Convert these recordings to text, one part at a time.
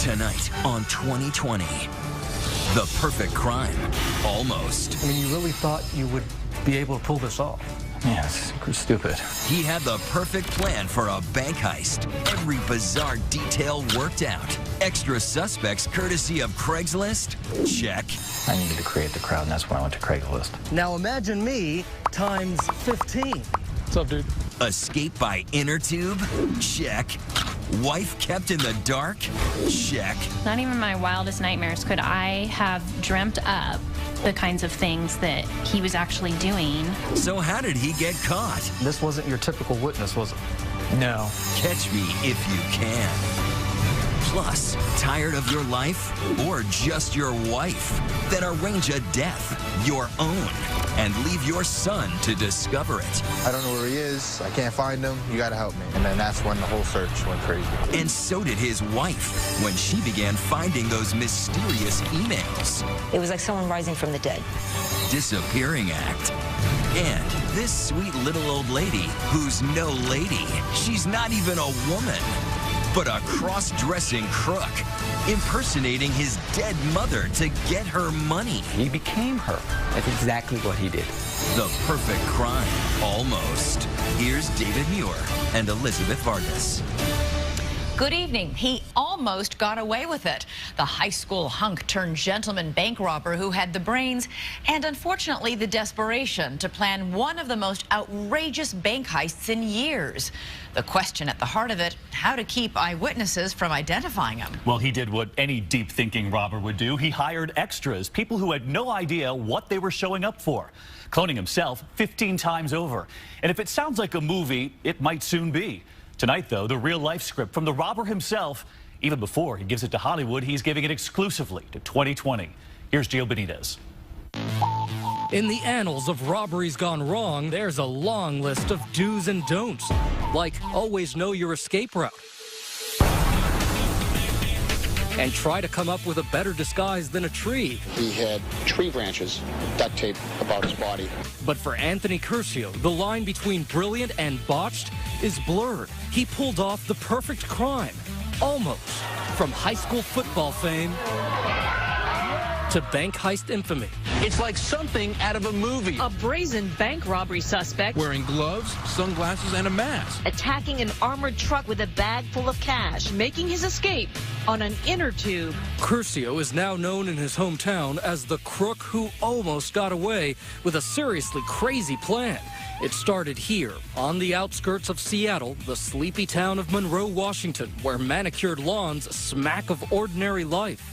Tonight on 2020. The perfect crime. Almost. I mean, you really thought you would be able to pull this off? Yeah, it's super stupid. He had the perfect plan for a bank heist. Every bizarre detail worked out. Extra suspects courtesy of Craigslist? Check. I needed to create the crowd, and that's when I went to Craigslist. Now imagine me times 15. What's up, dude? Escape by inner tube? Check. Wife kept in the dark? Check. Not even my wildest nightmares could I have dreamt up the kinds of things that he was actually doing. So how did he get caught? This wasn't your typical witness, was it? No. Catch me if you can. Plus, tired of your life or just your wife? Then arrange a death, your own, and leave your son to discover it. I don't know where he is. I can't find him. You gotta help me. And then that's when the whole search went crazy. And so did his wife when she began finding those mysterious emails. It was like someone rising from the dead. Disappearing act. And this sweet little old lady who's no lady. She's not even a woman, but a cross-dressing crook impersonating his dead mother to get her money. He became her. That's exactly what he did. The perfect crime. Almost. Here's David Muir and Elizabeth Vargas. Good evening. He almost got away with it. The high school hunk turned gentleman bank robber who had the brains and unfortunately the desperation to plan one of the most outrageous bank heists in years. The question at the heart of it, how to keep eyewitnesses from identifying him. Well, he did what any deep-thinking robber would do. He hired extras, people who had no idea what they were showing up for, cloning himself 15 times over. And if it sounds like a movie, it might soon be. Tonight, though, the real-life script from the robber himself. Even before he gives it to Hollywood, he's giving it exclusively to 2020. Here's Gio Benitez. In the annals of robberies gone wrong, there's a long list of do's and don'ts, like always know your escape route and try to come up with a better disguise than a tree. He had tree branches duct taped about his body. But for Anthony Curcio, the line between brilliant and botched is blurred. He pulled off the perfect crime, almost, from high school football fame to bank heist infamy. It's like something out of a movie. A brazen bank robbery suspect Wearing gloves, sunglasses, and a mask. attacking an armored truck with a bag full of cash, making his escape on an inner tube. Curcio is now known in his hometown as the crook who almost got away with a seriously crazy plan. It started here, on the outskirts of Seattle, the sleepy town of Monroe, Washington, where manicured lawns smack of ordinary life.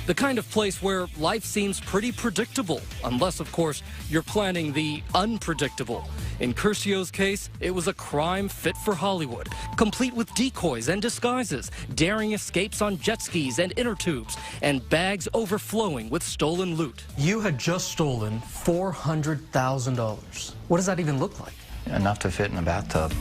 The kind of place where life seems pretty predictable, unless, of course, you're planning the unpredictable. In Curcio's case, it was a crime fit for Hollywood, complete with decoys and disguises, daring escapes on jet skis and inner tubes, and bags overflowing with stolen loot. You had just stolen $400,000. What does that even look like? Enough to fit in a bathtub.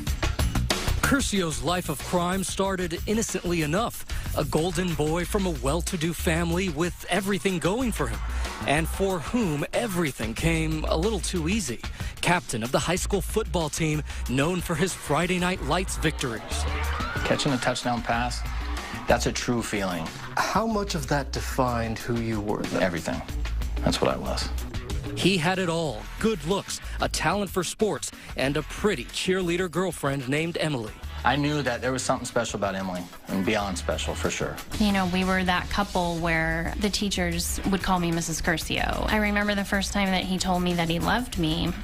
Curcio's life of crime started innocently enough. A golden boy from a well-to-do family with everything going for him, and for whom everything came a little too easy. Captain of the high school football team, known for his Friday Night Lights victories. Catching a touchdown pass, that's a true feeling. How much of that defined who you were then? Everything. That's what I was. He had it all: good looks, a talent for sports, and a pretty cheerleader girlfriend named Emily. I knew that there was something special about Emily, and beyond special, for sure. You know, we were that couple where the teachers would call me Mrs. Curcio. I remember the first time that he told me that he loved me,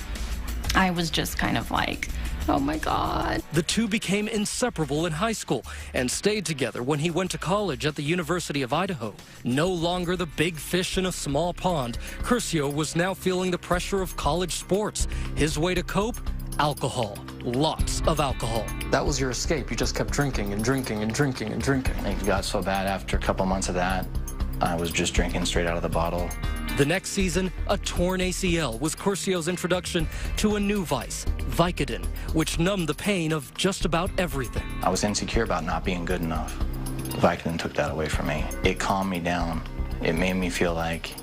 I was just kind of like, oh my God. The two became inseparable in high school and stayed together when he went to college at the University of Idaho. No longer the big fish in a small pond, Curcio was now feeling the pressure of college sports. His way to cope? Alcohol. Lots of alcohol. That was your escape. You just kept drinking and drinking and drinking and drinking. It got so bad after a couple months of that, I was just drinking straight out of the bottle. The next season, a torn ACL was Curcio's introduction to a new vice, Vicodin, which numbed the pain of just about everything. I was insecure about not being good enough. Vicodin took that away from me. It calmed me down. It made me feel like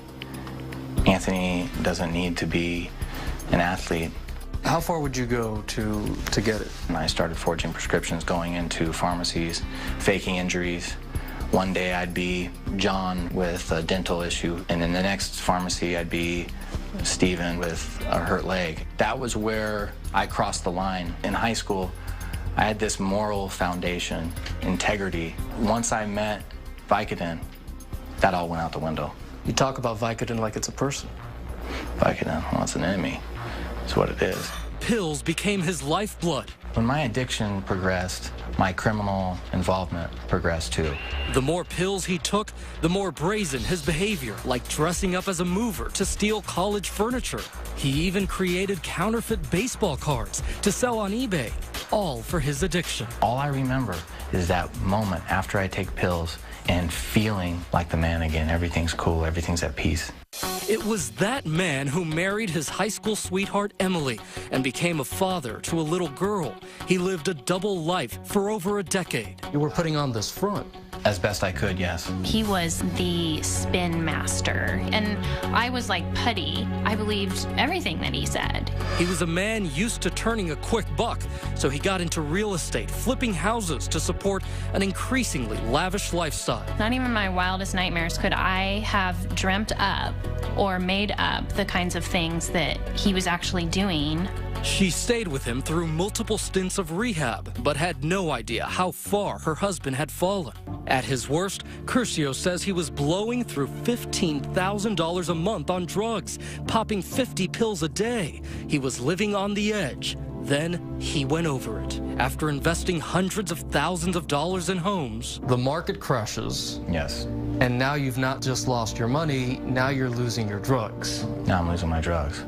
Anthony doesn't need to be an athlete. How far would you go to get it? And I started forging prescriptions, going into pharmacies, faking injuries, One day I'd be John with a dental issue, and in the next pharmacy I'd be Steven with a hurt leg. That was where I crossed the line. In high school, I had this moral foundation, integrity. Once I met Vicodin, that all went out the window. You talk about Vicodin like it's a person. Vicodin, well, it's an enemy. It's what it is. Pills became his lifeblood. When my addiction progressed, my criminal involvement progressed too. The more pills he took, the more brazen his behavior, like dressing up as a mover to steal college furniture. He even created counterfeit baseball cards to sell on eBay, all for his addiction. All I remember is that moment after I take pills and feeling like the man again. Everything's cool, everything's at peace. It was that man who married his high school sweetheart, Emily, and became a father to a little girl. He lived a double life for over a decade. You were putting on this front. As best I could, yes. He was the spin master, and I was like putty. I believed everything that he said. He was a man used to turning a quick buck, so he got into real estate, flipping houses to support an increasingly lavish lifestyle. Not even my wildest nightmares could I have dreamt up or made up the kinds of things that he was actually doing. She stayed with him through multiple stints of rehab, but had no idea how far her husband had fallen. At his worst, Curcio says he was blowing through $15,000 a month on drugs, popping 50 pills a day. He was living on the edge. Then he went over it. After investing hundreds of thousands of dollars in homes, the market crashes. Yes. And now you've not just lost your money, now you're losing your drugs. Now I'm losing my drugs.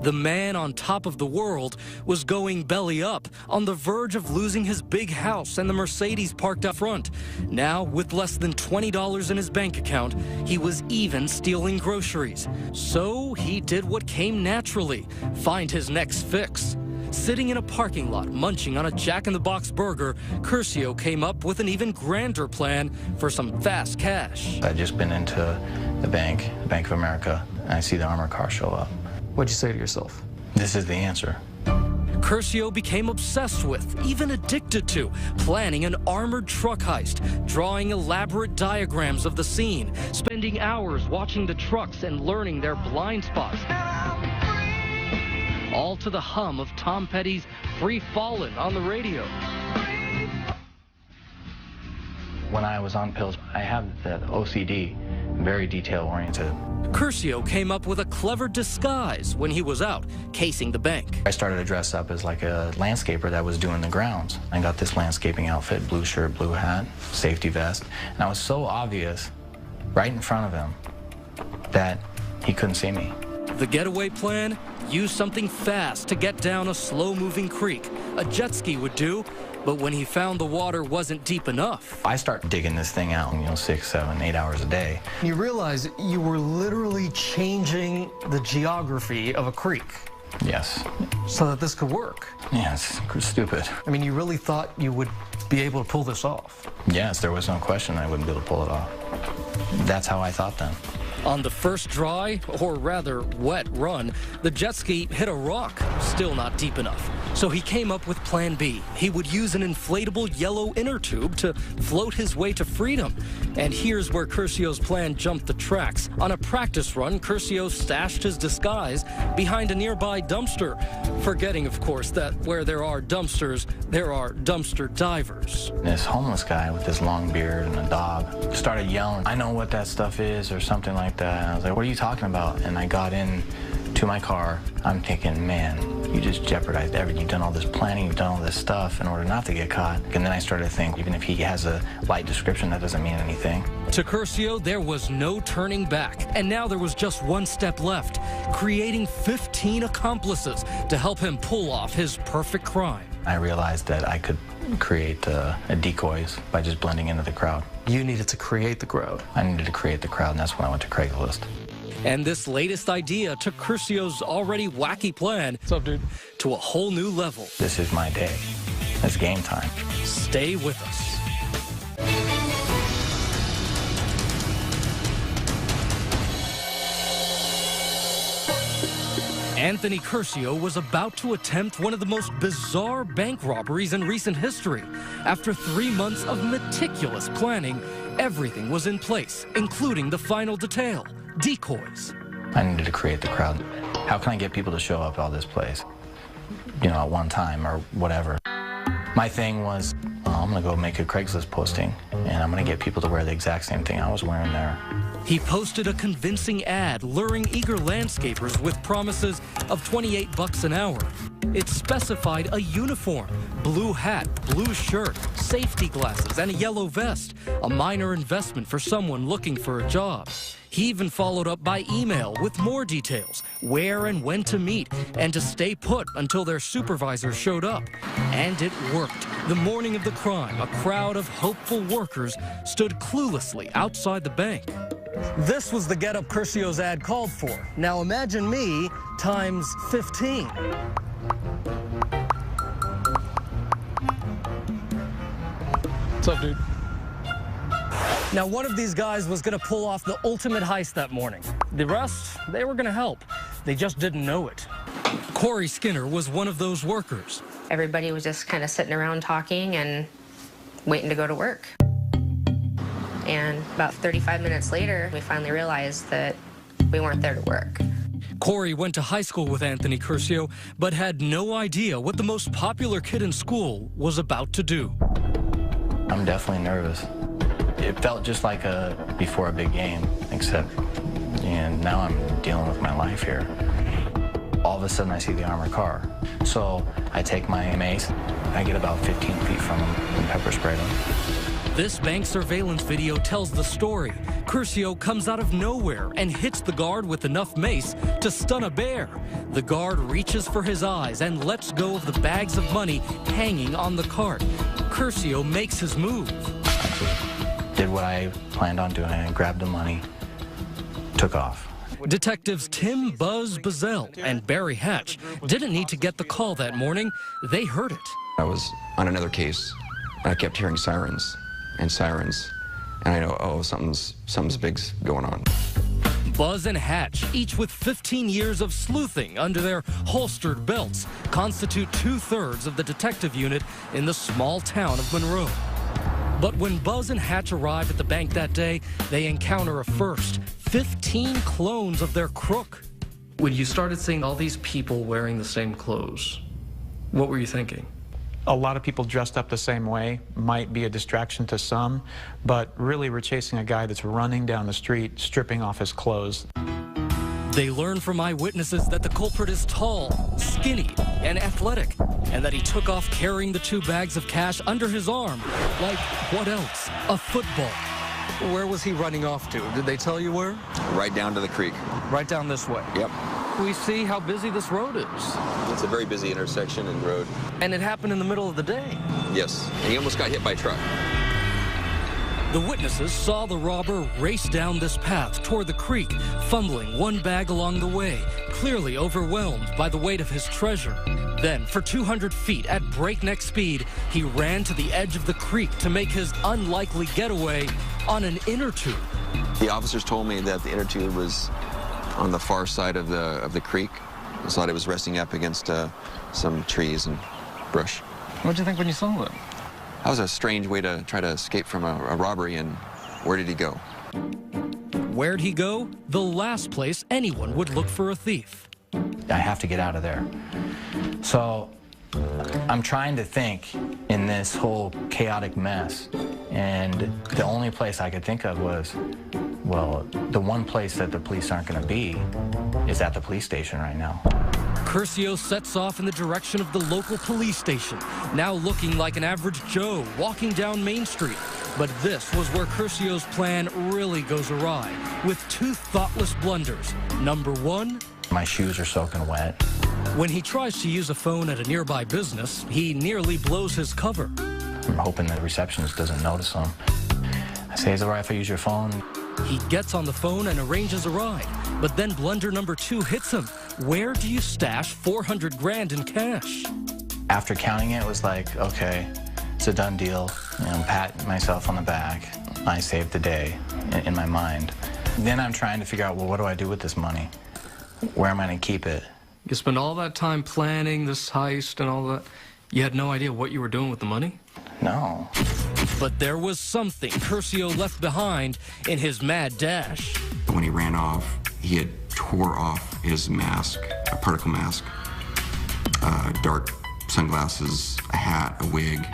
The man on top of the world was going belly up, on the verge of losing his big house and the Mercedes parked up front. Now, with less than $20 in his bank account, he was even stealing groceries. So he did what came naturally, find his next fix. Sitting in a parking lot, munching on a Jack-in-the-Box burger, Curcio came up with an even grander plan for some fast cash. I'd just been into the Bank of America, and I see the armored car show up. What'd you say to yourself? This is the answer. Curcio became obsessed with, even addicted to, planning an armored truck heist, drawing elaborate diagrams of the scene, spending hours watching the trucks and learning their blind spots. All to the hum of Tom Petty's Free Fallin' on the radio. When I was on pills, I have that OCD, very detail-oriented. Curcio came up with a clever disguise when he was out, casing the bank. I started to dress up as like a landscaper that was doing the grounds. I got this landscaping outfit, blue shirt, blue hat, safety vest, and I was so obvious right in front of him that he couldn't see me. The getaway plan? Use something fast to get down a slow-moving creek. A jet ski would do, but when he found the water wasn't deep enough. I start digging this thing out, 6, 7, 8 hours a day. You realize you were literally changing the geography of a creek. Yes. So that this could work. Yes, stupid. I mean, you really thought you would be able to pull this off? Yes, there was no question I wouldn't be able to pull it off. That's how I thought then. On the first dry, or rather wet run, the jet ski hit a rock, still not deep enough. So he came up with Plan B. He would use an inflatable yellow inner tube to float his way to freedom. And here's where Curcio's plan jumped the tracks. On a practice run, Curcio stashed his disguise behind a nearby dumpster, forgetting, of course, that where there are dumpsters, there are dumpster divers. This homeless guy with this long beard and a dog started yelling, "I know what that stuff is," or something like that. And I was like, "What are you talking about?" And I got in to my car. I'm thinking, man, you just jeopardized everything. You've done all this planning, you've done all this stuff in order not to get caught. And then I started to think, even if he has a light description, that doesn't mean anything. To Curcio, there was no turning back. And now there was just one step left, creating 15 accomplices to help him pull off his perfect crime. I realized that I could create decoys by just blending into the crowd. You needed to create the crowd. I needed to create the crowd, and that's when I went to Craigslist. And this latest idea took Curcio's already wacky plan, what's up, dude, to a whole new level. This is my day. It's game time. Stay with us. Anthony Curcio was about to attempt one of the most bizarre bank robberies in recent history. After 3 months of meticulous planning, Everything was in place, including the final detail, decoys. I needed to create the crowd. How can I get people to show up at all this place, you know, at one time or whatever? My thing was, I'm gonna go make a Craigslist posting, and I'm gonna get people to wear the exact same thing I was wearing there. He posted a convincing ad luring eager landscapers with promises of $28 an hour. It specified a uniform, blue hat, blue shirt, safety glasses, and a yellow vest, a minor investment for someone looking for a job. He even followed up by email with more details, where and when to meet, and to stay put until their supervisor showed up. And it worked. The morning of the crime, a crowd of hopeful workers stood cluelessly outside the bank. This was the getup Curcio's ad called for. Now imagine me times 15. What's up, dude? Now, one of these guys was going to pull off the ultimate heist that morning. The rest, they were going to help. They just didn't know it. Corey Skinner was one of those workers. Everybody was just kind of sitting around talking and waiting to go to work. And about 35 minutes later, we finally realized that we weren't there to work. Corey went to high school with Anthony Curcio, but had no idea what the most popular kid in school was about to do. I'm definitely nervous. It felt just like before a big game, except now I'm dealing with my life here. All of a sudden, I see the armored car. So I take my mace, I get about 15 feet from him and pepper spray him. This bank surveillance video tells the story. Curcio comes out of nowhere and hits the guard with enough mace to stun a bear. The guard reaches for his eyes and lets go of the bags of money hanging on the cart. Curcio makes his move. Did what I planned on doing and grabbed the money, took off. Detectives Tim Buzz Bazell and Barry Hatch didn't need to get the call that morning. They heard it. I was on another case, and I kept hearing sirens and sirens, and I know, oh, something's big's going on. Buzz and Hatch, each with 15 years of sleuthing under their holstered belts, constitute 2/3 of the detective unit in the small town of Monroe. But when Buzz and Hatch arrive at the bank that day, they encounter a first: 15 clones of their crook. When you started seeing all these people wearing the same clothes, what were you thinking? A lot of people dressed up the same way might be a distraction to some, but really we're chasing a guy that's running down the street, stripping off his clothes. They learn from eyewitnesses that the culprit is tall, skinny, and athletic, and that he took off carrying the 2 bags of cash under his arm. Like, what else? A football. Where was he running off to? Did they tell you where? Right down to the creek. Right down this way? Yep. We see how busy this road is. It's a very busy intersection and road. And it happened in the middle of the day? Yes, and he almost got hit by a truck. The witnesses saw the robber race down this path toward the creek, fumbling one bag along the way, clearly overwhelmed by the weight of his treasure. Then, for 200 feet at breakneck speed, he ran to the edge of the creek to make his unlikely getaway on an inner tube. The officers told me that the inner tube was on the far side of the creek. I thought it was resting up against some trees and brush. What did you think when you saw it? That was a strange way to try to escape from a robbery, and where did he go? Where'd he go? The last place anyone would look for a thief. I have to get out of there. So I'm trying to think in this whole chaotic mess, and the only place I could think of was, well, the one place that the police aren't going to be is at the police station right now. Curcio sets off in the direction of the local police station, now looking like an average Joe walking down Main Street. But this was where Curcio's plan really goes awry, with 2 thoughtless blunders. Number 1, my shoes are soaking wet. When he tries to use a phone at a nearby business, he nearly blows his cover. I'm hoping the receptionist doesn't notice him. I say, is it all right if I use your phone? He gets on the phone and arranges a ride, but then blunder number 2 hits him. Where do you stash 400 grand in cash? After counting it, it was like, okay, it's a done deal. I'm patting myself on the back. I saved the day in my mind. Then I'm trying to figure out, well, what do I do with this money? Where am I going to keep it? You spent all that time planning this heist and all that. You had no idea what you were doing with the money? No. But there was something Curcio left behind in his mad dash. When he ran off, he had tore off his mask, a particle mask, dark sunglasses, a hat, a wig,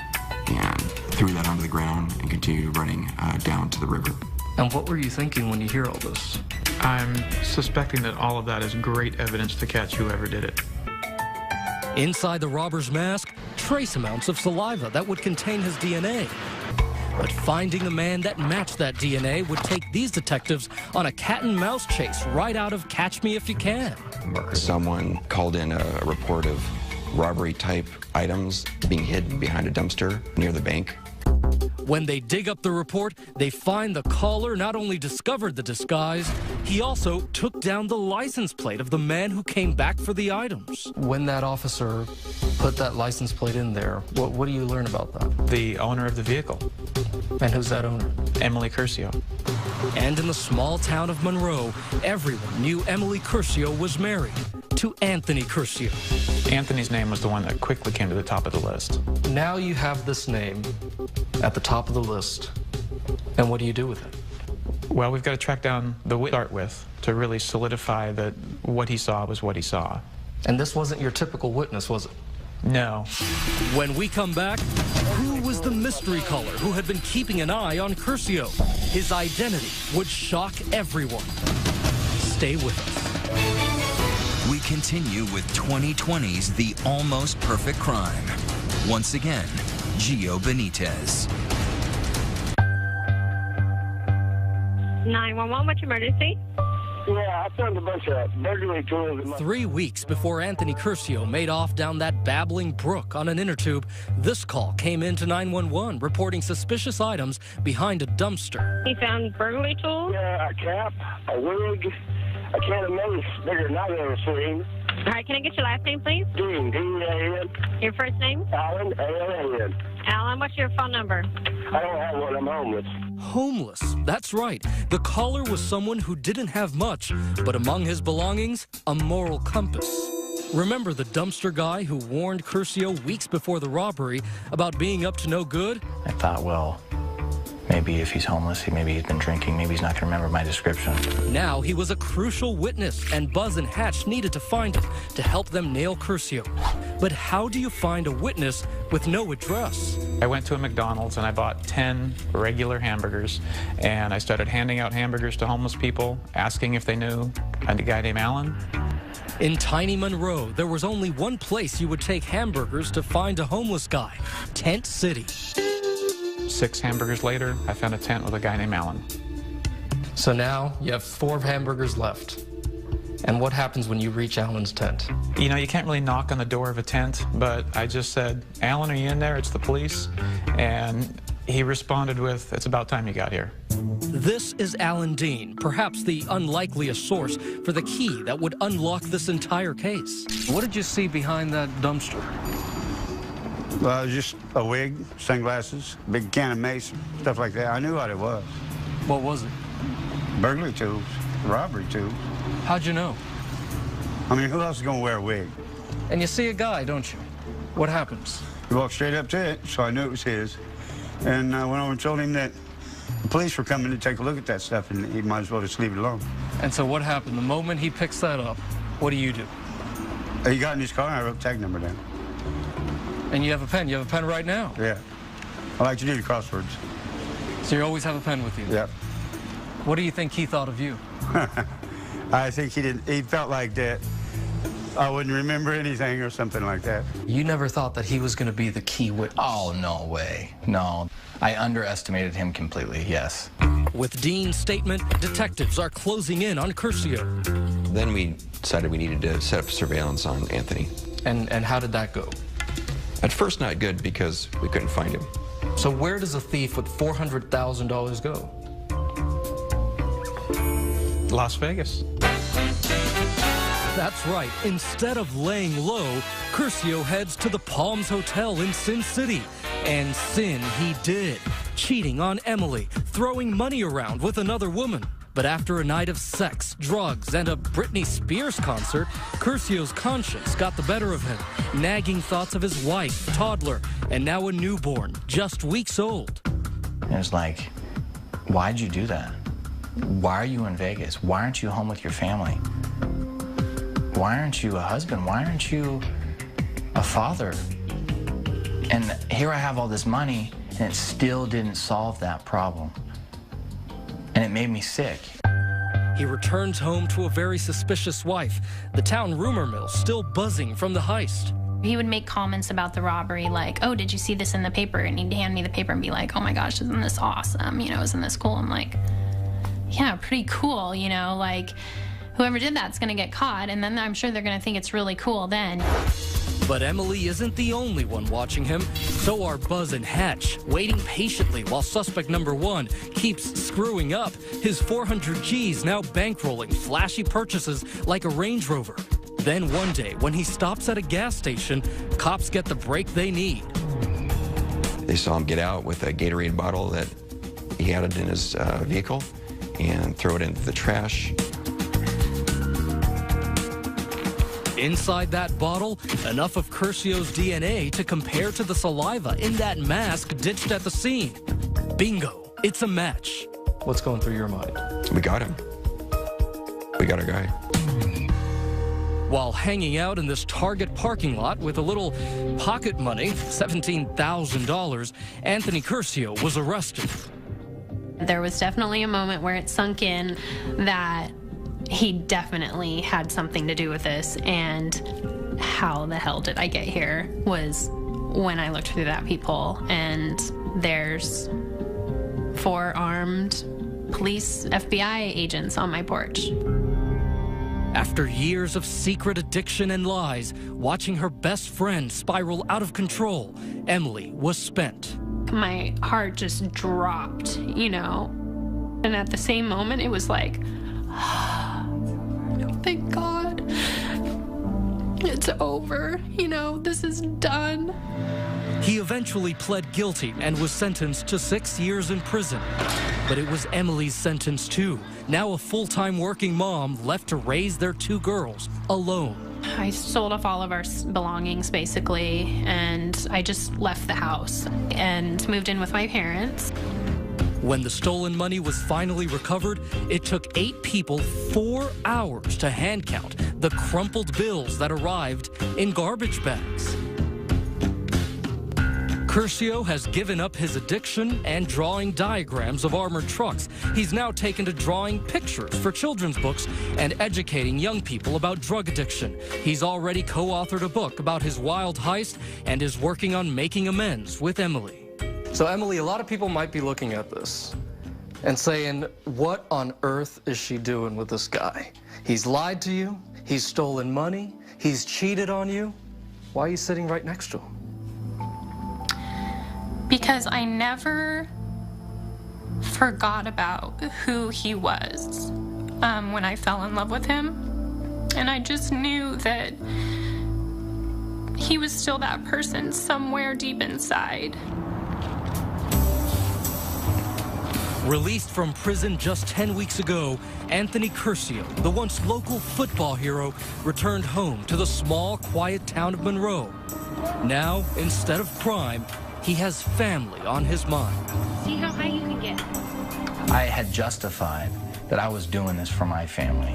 and threw that onto the ground and continued running down to the river. And what were you thinking when you hear all this? I'm suspecting that all of that is great evidence to catch whoever did it. Inside the robber's mask, trace amounts of saliva that would contain his DNA. But finding a man that matched that DNA would take these detectives on a cat and mouse chase right out of Catch Me If You Can. Someone called in a report of robbery-type items being hidden behind a dumpster near the bank. When they dig up the report, they find the caller not only discovered the disguise, he also took down the license plate of the man who came back for the items. When that officer put that license plate in there, what do you learn about that? The owner of the vehicle. And who's that owner? Emily Curcio. And in the small town of Monroe, everyone knew Emily Curcio was married to Anthony Curcio. Anthony's name was the one that quickly came to the top of the list. Now you have this name at the top of the list. And what do you do with it? Well, we've got to track down the witness to start with to really solidify that what he saw was what he saw. And this wasn't your typical witness, was it? No. When we come back, who was the mystery caller who had been keeping an eye on Curcio? His identity would shock everyone. Stay with us. We continue with 2020's The Almost Perfect Crime. Once again, Gio Benitez. 911, what's your emergency? Yeah, I found a bunch of burglary tools. 3 weeks before Anthony Curcio made off down that babbling brook on an inner tube, this call came into 911 reporting suspicious items behind a dumpster. He found burglary tools? Yeah, a cap, a wig, a can of mace bigger than I've ever seen. All right, can I get your last name, please? Dean, D-E-A-N. Your first name? Alan, A-L-A-N. Alan, what's your phone number? I don't have one, I'm homeless. Homeless, that's right. The caller was someone who didn't have much, but among his belongings, a moral compass. Remember the dumpster guy who warned Curcio weeks before the robbery about being up to no good? I thought, well, maybe if he's homeless, maybe he's been drinking, maybe he's not going to remember my description. Now he was a crucial witness, and Buzz and Hatch needed to find him to help them nail Curcio. But how do you find a witness with no address? I went to a McDonald's and I bought 10 regular hamburgers, and I started handing out hamburgers to homeless people, asking if they knew a guy named Alan. In tiny Monroe, there was only one place you would take hamburgers to find a homeless guy: Tent City. 6 hamburgers later, I found a tent with a guy named Alan. So now you have 4 hamburgers left. And what happens when you reach Alan's tent? You know, you can't really knock on the door of a tent, but I just said, "Alan, are you in there? It's the police." And he responded with, "It's about time you got here." This is Alan Dean, perhaps the unlikeliest source for the key that would unlock this entire case. What did you see behind that dumpster? Well, it was just a wig, sunglasses, big can of mace, stuff like that. I knew what it was. What was it? Burglary tools, robbery tools. How'd you know? I mean, who else is going to wear a wig? And you see a guy, don't you? What happens? He walked straight up to it, so I knew it was his. And I went over and told him that the police were coming to take a look at that stuff, and he might as well just leave it alone. And so what happened? The moment he picks that up, what do? He got in his car, and I wrote the tag number down. And you have a pen? You have a pen right now? Yeah. I like to do the crosswords. So you always have a pen with you? Yep. What do you think he thought of you? I think he felt like that I wouldn't remember anything or something like that. You never thought that he was going to be the key witness? Oh, no way. No. I underestimated him completely, yes. With Dean's statement, detectives are closing in on Curcio. Then we decided we needed to set up surveillance on Anthony. And how did that go? At first, not good because we couldn't find him. So where does a thief with $400,000 go? Las Vegas. That's right. Instead of laying low, Curcio heads to the Palms Hotel in Sin City. And sin he did, cheating on Emily, throwing money around with another woman. But after a night of sex, drugs, and a Britney Spears concert, Curcio's conscience got the better of him, nagging thoughts of his wife, toddler, and now a newborn, just weeks old. And it's like, why'd you do that? Why are you in Vegas? Why aren't you home with your family? Why aren't you a husband? Why aren't you a father? And here I have all this money, and it still didn't solve that problem. And it made me sick. He returns home to a very suspicious wife. The town rumor mill still buzzing from the heist. He would make comments about the robbery like, oh, did you see this in the paper? And he'd hand me the paper and be like, oh my gosh, isn't this awesome? You know, isn't this cool? I'm like, yeah, pretty cool, you know, like whoever did that's gonna get caught, and then I'm sure they're gonna think it's really cool then. But Emily isn't the only one watching him. So are Buzz and Hatch, waiting patiently while suspect number 1 keeps screwing up. His 400 G's now bankrolling flashy purchases like a Range Rover. Then one day, when he stops at a gas station, cops get the break they need. They saw him get out with a Gatorade bottle that he had in his vehicle and throw it into the trash. Inside that bottle, enough of Curcio's DNA to compare to the saliva in that mask ditched at the scene. Bingo, it's a match. What's going through your mind? We got him. We got our guy. While hanging out in this Target parking lot with a little pocket money, $17,000, Anthony Curcio was arrested. There was definitely a moment where it sunk in that he definitely had something to do with this, and how the hell did I get here was when I looked through that peephole and there's 4 armed police FBI agents on my porch. After years of secret addiction and lies, watching her best friend spiral out of control, Emily was spent. My heart just dropped, you know, and at the same moment it was like, thank God, it's over, you know, this is done. He eventually pled guilty and was sentenced to 6 years in prison. But it was Emily's sentence too. Now a full-time working mom left to raise their 2 girls alone. I sold off all of our belongings basically, and I just left the house and moved in with my parents. When the stolen money was finally recovered, it took 8 people 4 hours to hand count the crumpled bills that arrived in garbage bags. Curcio has given up his addiction and drawing diagrams of armored trucks. He's now taken to drawing pictures for children's books and educating young people about drug addiction. He's already co-authored a book about his wild heist and is working on making amends with Emily. So Emily, a lot of people might be looking at this and saying, what on earth is she doing with this guy? He's lied to you, he's stolen money, he's cheated on you. Why are you sitting right next to him? Because I never forgot about who he was when I fell in love with him. And I just knew that he was still that person somewhere deep inside. Released from prison just 10 weeks ago, Anthony Curcio, the once local football hero, returned home to the small, quiet town of Monroe. Now, instead of crime, he has family on his mind. See how high you can get. I had justified that I was doing this for my family.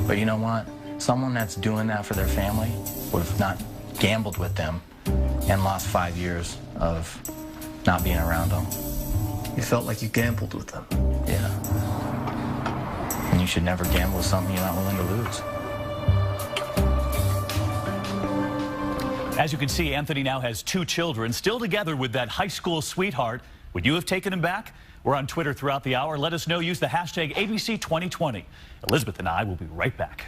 But you know what? Someone that's doing that for their family would have not gambled with them and lost 5 years of not being around them. You felt like you gambled with them. Yeah. And you should never gamble with something you're not willing to lose. As you can see, Anthony now has 2 children, still together with that high school sweetheart. Would you have taken him back? We're on Twitter throughout the hour. Let us know. Use the hashtag ABC2020. Elizabeth and I will be right back.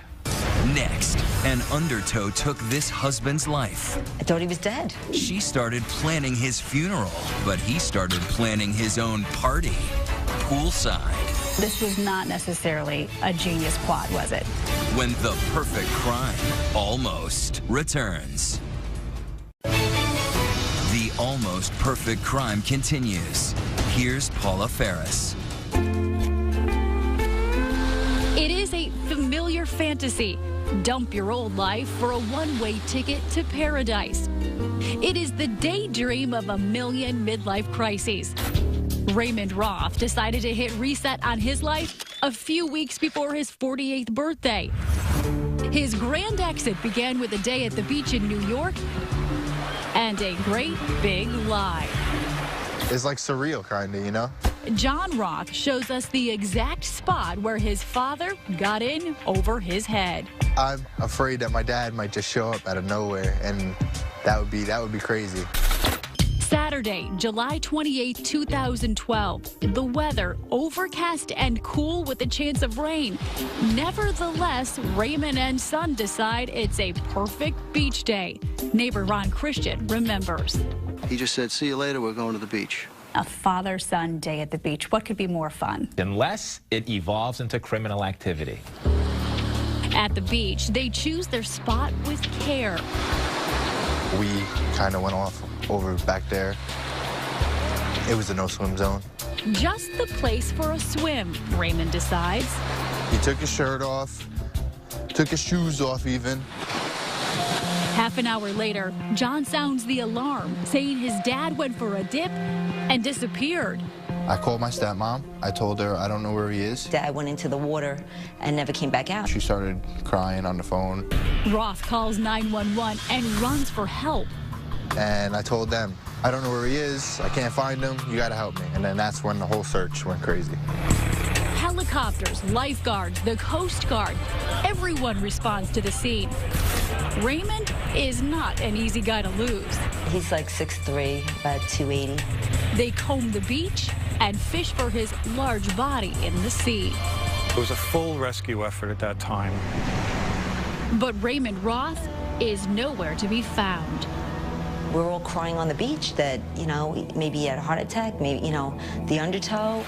Next, an undertow took this husband's life. I thought he was dead. She started planning his funeral, but he started planning his own party, poolside. This was not necessarily a genius plot, was it? When the perfect crime almost returns. The almost perfect crime continues. Here's Paula Ferris. It is a familiar fantasy. Dump your old life for a one-way ticket to paradise. It is the daydream of a million midlife crises. Raymond Roth decided to hit reset on his life a few weeks before his 48th birthday. His grand exit began with a day at the beach in New York and a great big lie. It's like surreal, kind of, you know? John Roth shows us the exact spot where his father got in over his head. I'm afraid that my dad might just show up out of nowhere, and that would be crazy. Saturday, July 28, 2012. The weather overcast and cool with a chance of rain. Nevertheless, Raymond and son decide it's a perfect beach day. Neighbor Ron Christian remembers. He just said, "See you later, we're going to the beach." A father-son day at the beach. What could be more fun? Unless it evolves into criminal activity. At the beach, they choose their spot with care. We kind of went off over back there. It was a no-swim zone. Just the place for a swim, Raymond decides. He took his shirt off, took his shoes off even. Half an hour later, John sounds the alarm, saying his dad went for a dip and disappeared. I called my stepmom. I told her I don't know where he is. Dad went into the water and never came back out. She started crying on the phone. Roth calls 911 and runs for help. And I told them, I don't know where he is. I can't find him. You got to help me. And then that's when the whole search went crazy. Helicopters, lifeguards, the Coast Guard, everyone responds to the scene. Raymond is not an easy guy to lose. He's like 6'3", about 280. They comb the beach and fish for his large body in the sea. It was a full rescue effort at that time. But Raymond Roth is nowhere to be found. We're all crying on the beach that, you know, maybe he had a heart attack, maybe, you know, the undertow.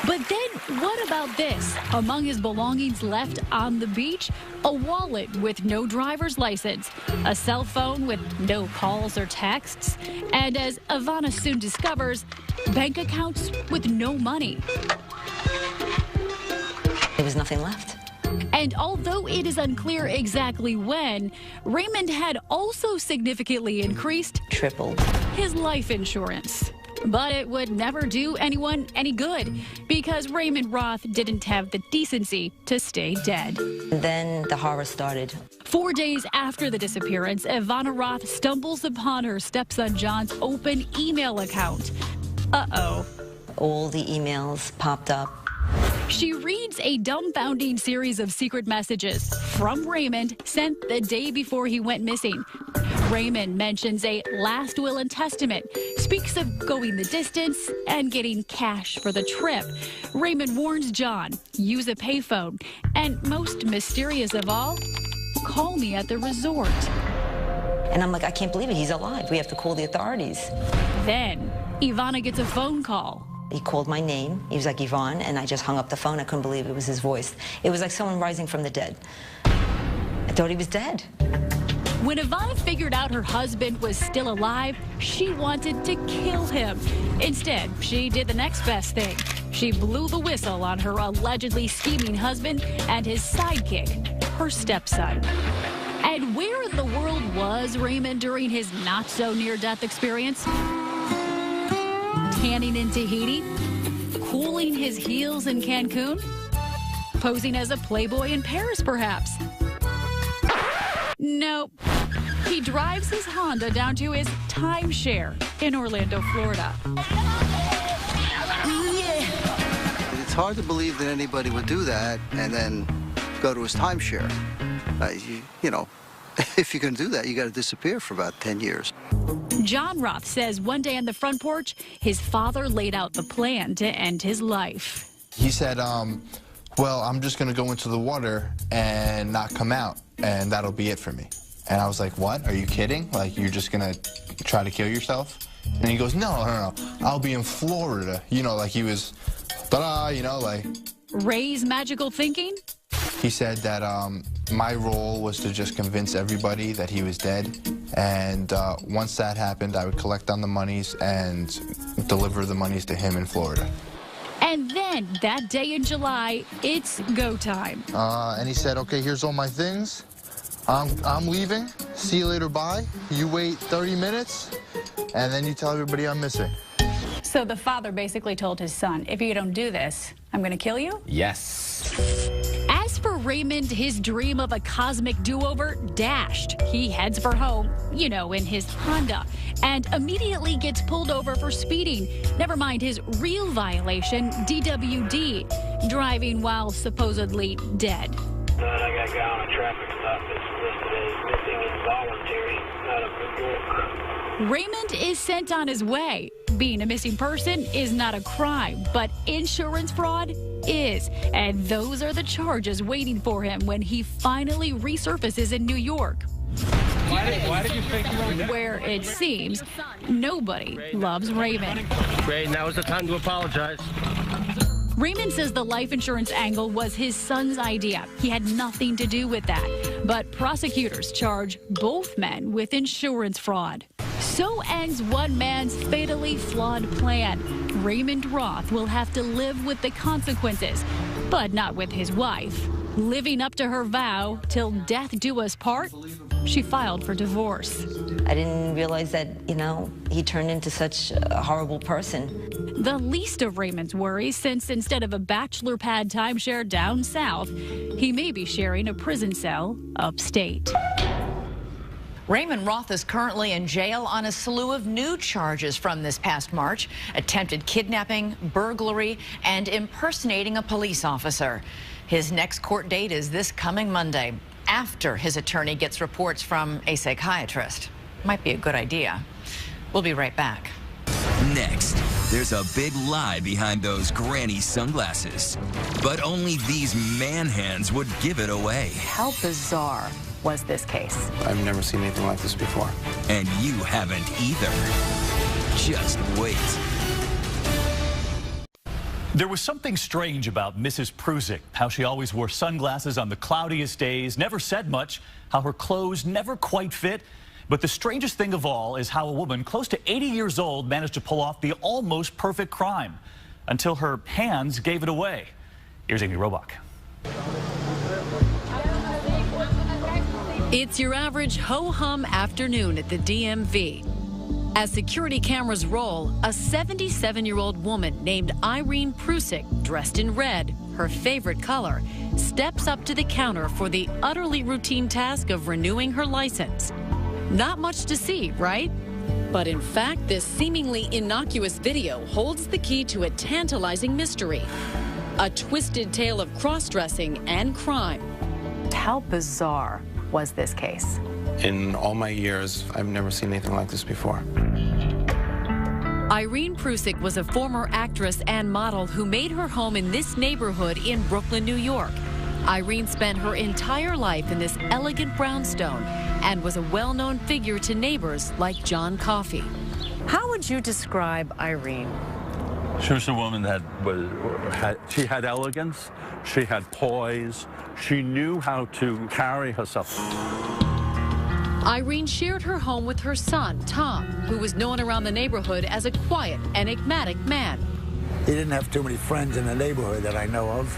But then what about this? Among his belongings left on the beach, a wallet with no driver's license, a cell phone with no calls or texts, and as Ivana soon discovers, bank accounts with no money. There was nothing left. And although it is unclear exactly when, Raymond had also significantly increased, tripled, his life insurance. But it would never do anyone any good because Raymond Roth didn't have the decency to stay dead. Then the horror started. 4 days after the disappearance, Ivana Roth stumbles upon her stepson John's open email account. Uh-oh. All the emails popped up. She reads a dumbfounding series of secret messages from Raymond sent the day before he went missing. Raymond mentions a last will and testament, speaks of going the distance and getting cash for the trip. Raymond warns John, use a payphone, and most mysterious of all, call me at the resort. And I'm like, I can't believe it, he's alive. We have to call the authorities. Then Ivana gets a phone call. He called my name. He was like, Yvonne, and I just hung up the phone. I couldn't believe it was his voice. It was like someone rising from the dead. I thought he was dead. When Ivana figured out her husband was still alive, she wanted to kill him. Instead, she did the next best thing. She blew the whistle on her allegedly scheming husband and his sidekick, her stepson. And where in the world was Raymond during his not-so-near-death experience? Tanning in Tahiti? Cooling his heels in Cancun? Posing as a playboy in Paris, perhaps? Nope. He drives his Honda down to his timeshare in Orlando, Florida. It's hard to believe that anybody would do that and then go to his timeshare. You know, if you're going to do that, you got to disappear for about 10 years. John Roth says one day on the front porch, his father laid out the plan to end his life. He said, well, I'm just going to go into the water and not come out, and that'll be it for me. And I was like, what? Are you kidding? Like, you're just going to try to kill yourself? And he goes, no. I'll be in Florida. You know, like he was, ta-da, you know, like. Ray's magical thinking? He said that my role was to just convince everybody that he was dead. And once that happened, I would collect on the monies and deliver the monies to him in Florida. And then, that day in July, it's go time. And he said, okay, here's all my things. I'm leaving. See you later, bye. You wait 30 minutes, and then you tell everybody I'm missing. So So the father basically told his son, if you don't do this, I'm going to kill you? Yes. As for Raymond, his dream of a cosmic do-over dashed. He heads for home, you know, in his Honda, and immediately gets pulled over for speeding. Never mind his real violation, DWD, driving while supposedly dead. I got a guy on a traffic stop that's listed as missing involuntary out of New York. Raymond is sent on his way. Being a missing person is not a crime, but insurance fraud is. And those are the charges waiting for him when he finally resurfaces in New York. Why did you fake it? Where it seems nobody loves Raymond. Great, now is the time to apologize. Raymond says the life insurance angle was his son's idea. He had nothing to do with that. But prosecutors charge both men with insurance fraud. So ends one man's fatally flawed plan. Raymond Roth will have to live with the consequences, but not with his wife. Living up to her vow, till death do us part, she filed for divorce. I didn't realize that, you know, he turned into such a horrible person. The least of Raymond's worries, since instead of a bachelor pad timeshare down south, he may be sharing a prison cell upstate. Raymond Roth is currently in jail on a slew of new charges from this past March: attempted kidnapping, burglary, and impersonating a police officer. His next court date is this coming Monday, after his attorney gets reports from a psychiatrist. Might be a good idea. We'll be right back. Next, there's a big lie behind those granny sunglasses. But only these man hands would give it away. How bizarre was this case? I've never seen anything like this before. And you haven't either. Just wait. There was something strange about Mrs. Prusick, how she always wore sunglasses on the cloudiest days, never said much, how her clothes never quite fit. But the strangest thing of all is how a woman close to 80 years old managed to pull off the almost perfect crime until her hands gave it away. Here's Amy Robach. It's your average ho-hum afternoon at the DMV. As security cameras roll, a 77-year-old woman named Irene Prusick, dressed in red, her favorite color, steps up to the counter for the utterly routine task of renewing her license. Not much to see, right? But in fact, this seemingly innocuous video holds the key to a tantalizing mystery. A twisted tale of cross-dressing and crime. How bizarre was this case? In all my years, I've never seen anything like this before. Irene Prusick was a former actress and model who made her home in this neighborhood in Brooklyn, New York. Irene spent her entire life in this elegant brownstone and was a well-known figure to neighbors like John Coffey. How would you describe Irene? She was a woman that she had elegance, she had poise, she knew how to carry herself. Irene shared her home with her son, Tom, who was known around the neighborhood as a quiet, enigmatic man. He didn't have too many friends in the neighborhood that I know of.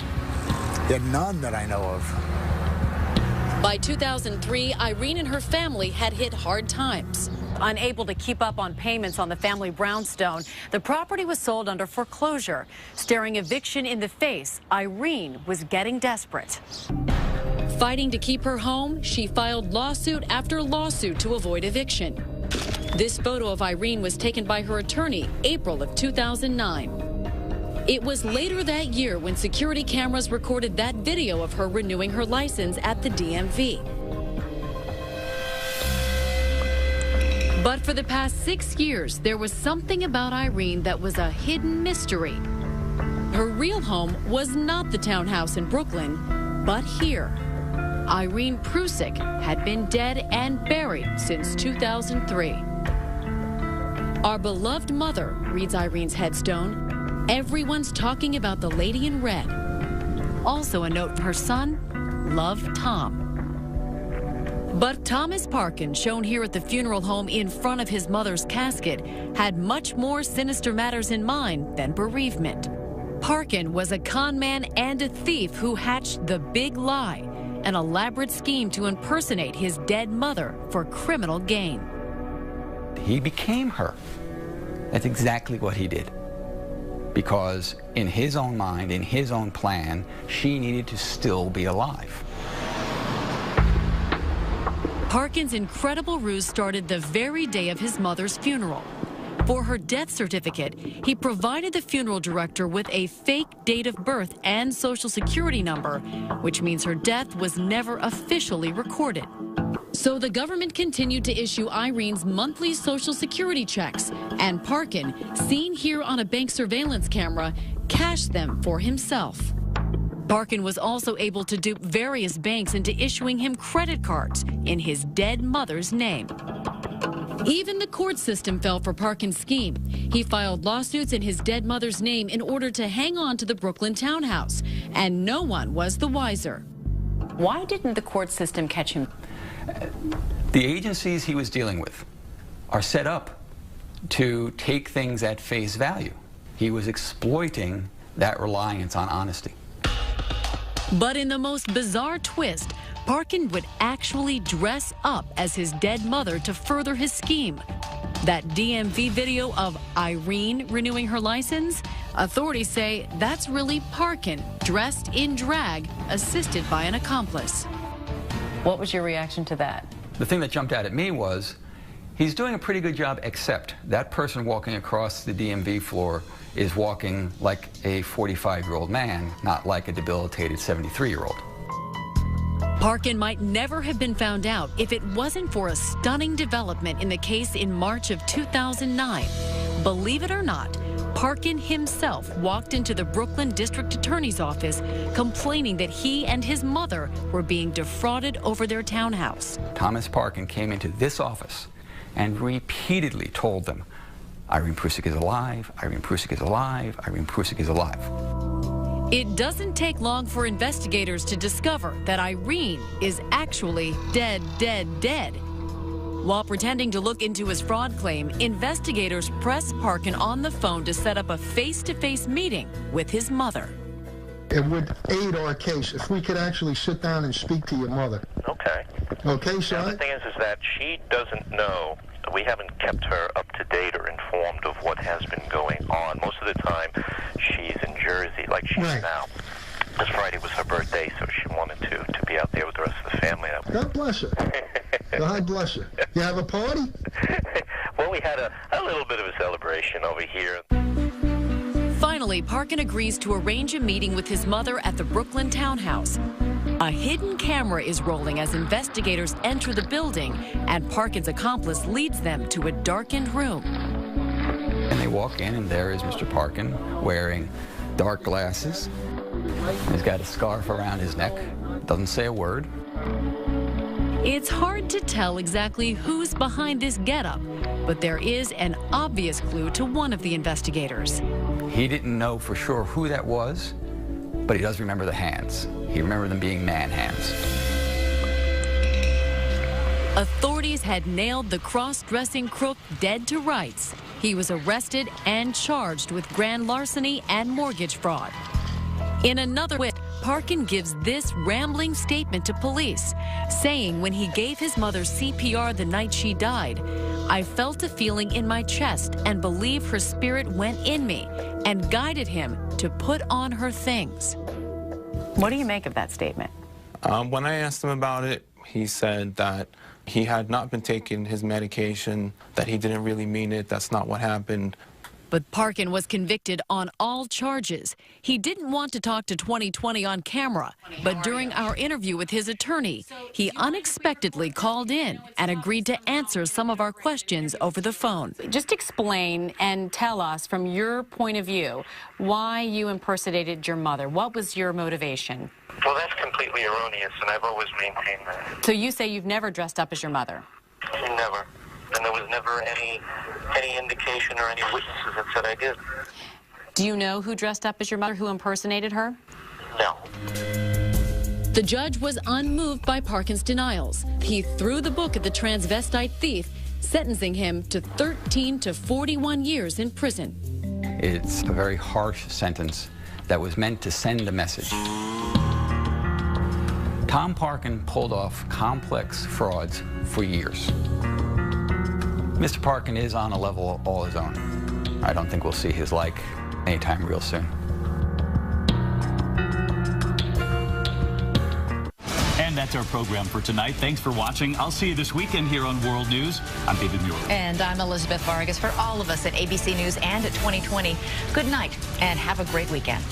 He had none that I know of. By 2003, Irene and her family had hit hard times. Unable to keep up on payments on the family brownstone, the property was sold under foreclosure. Staring eviction in the face, Irene was getting desperate. Fighting to keep her home, she filed lawsuit after lawsuit to avoid eviction. This photo of Irene was taken by her attorney April of 2009. It was later that year when security cameras recorded that video of her renewing her license at the DMV. But for the past 6 years, there was something about Irene that was a hidden mystery. Her real home was not the townhouse in Brooklyn, but here. Irene Prusick had been dead and buried since 2003. Our beloved mother, reads Irene's headstone, everyone's talking about the lady in red. Also a note from her son, love Tom. But Thomas Parkin, shown here at the funeral home in front of his mother's casket, had much more sinister matters in mind than bereavement. Parkin was a con man and a thief who hatched the big lie, an elaborate scheme to impersonate his dead mother for criminal gain. He became her. That's exactly what he did. because in his own mind, in his own plan, she needed to still be alive. Parkin's incredible ruse started the very day of his mother's funeral. For her death certificate, he provided the funeral director with a fake date of birth and social security number, which means her death was never officially recorded. So the government continued to issue Irene's monthly social security checks, and Parkin, seen here on a bank surveillance camera, cashed them for himself. Parkin was also able to dupe various banks into issuing him credit cards in his dead mother's name. Even the court system fell for Parkin's scheme. He filed lawsuits in his dead mother's name in order to hang on to the Brooklyn townhouse, and no one was the wiser. Why didn't the court system catch him? The agencies he was dealing with are set up to take things at face value. He was exploiting that reliance on honesty. But in the most bizarre twist, Parkin would actually dress up as his dead mother to further his scheme. That DMV video of Irene renewing her license, authorities say that's really Parkin dressed in drag, assisted by an accomplice. What was your reaction to that? The thing that jumped out at me was he's doing a pretty good job, except that person walking across the DMV floor is walking like a 45-year-old man, not like a debilitated 73-year-old. Parkin might never have been found out if it wasn't for a stunning development in the case in March of 2009. Believe it or not, Parkin himself walked into the Brooklyn District Attorney's office complaining that he and his mother were being defrauded over their townhouse. Thomas Parkin came into this office and repeatedly told them, Irene Prusik is alive, Irene Prusik is alive, Irene Prusik is alive. It doesn't take long for investigators to discover that Irene is actually dead. While pretending to look into his fraud claim, investigators press Parkin on the phone to set up a face-to-face meeting with his mother. It would aid our case if we could actually sit down and speak to your mother. Okay. Okay, son? Now, the thing is that she doesn't know. We haven't kept her up to date or informed of what has been going on. Most of the time, she's in Jersey, like she's now. This Friday was her birthday, so she wanted to be out there with the rest of the family. God bless her. God bless her. You have a party? Well, we had a little bit of a celebration over here. Finally, Parkin agrees to arrange a meeting with his mother at the Brooklyn townhouse. A hidden camera is rolling as investigators enter the building, and Parkin's accomplice leads them to a darkened room. And they walk in, and there is Mr. Parkin wearing dark glasses. He's got a scarf around his neck, doesn't say a word. It's hard to tell exactly who's behind this getup, but there is an obvious clue to one of the investigators. He didn't know for sure who that was, but he does remember the hands. He remembered them being man hands. Authorities had nailed the cross-dressing crook dead to rights. He was arrested and charged with grand larceny and mortgage fraud. In another twist, Parkin gives this rambling statement to police, saying when he gave his mother CPR the night she died, I felt a feeling in my chest and believe her spirit went in me and guided him to put on her things. What do you make of that statement? When I asked him about it, he said that he had not been taking his medication, that he didn't really mean it, that's not what happened. But Parkin was convicted on all charges. He didn't want to talk to 2020 on camera, but during our interview with his attorney, he unexpectedly called in and agreed to answer some of our questions over the phone. Just explain and tell us from your point of view why you impersonated your mother. What was your motivation? Well, that's completely erroneous, and I've always maintained that. So you say you've never dressed up as your mother? Never. And there was never any indication or any witnesses that said I did. Do you know who dressed up as your mother, who impersonated her? No. The judge was unmoved by Parkin's denials. He threw the book at the transvestite thief, sentencing him to 13 to 41 years in prison. It's a very harsh sentence that was meant to send a message. Tom Parkin pulled off complex frauds for years. Mr. Parkin is on a level all his own. I don't think we'll see his like anytime real soon. And that's our program for tonight. Thanks for watching. I'll see you this weekend here on World News. I'm David Muir. And I'm Elizabeth Vargas. For all of us at ABC News and at 2020, good night and have a great weekend.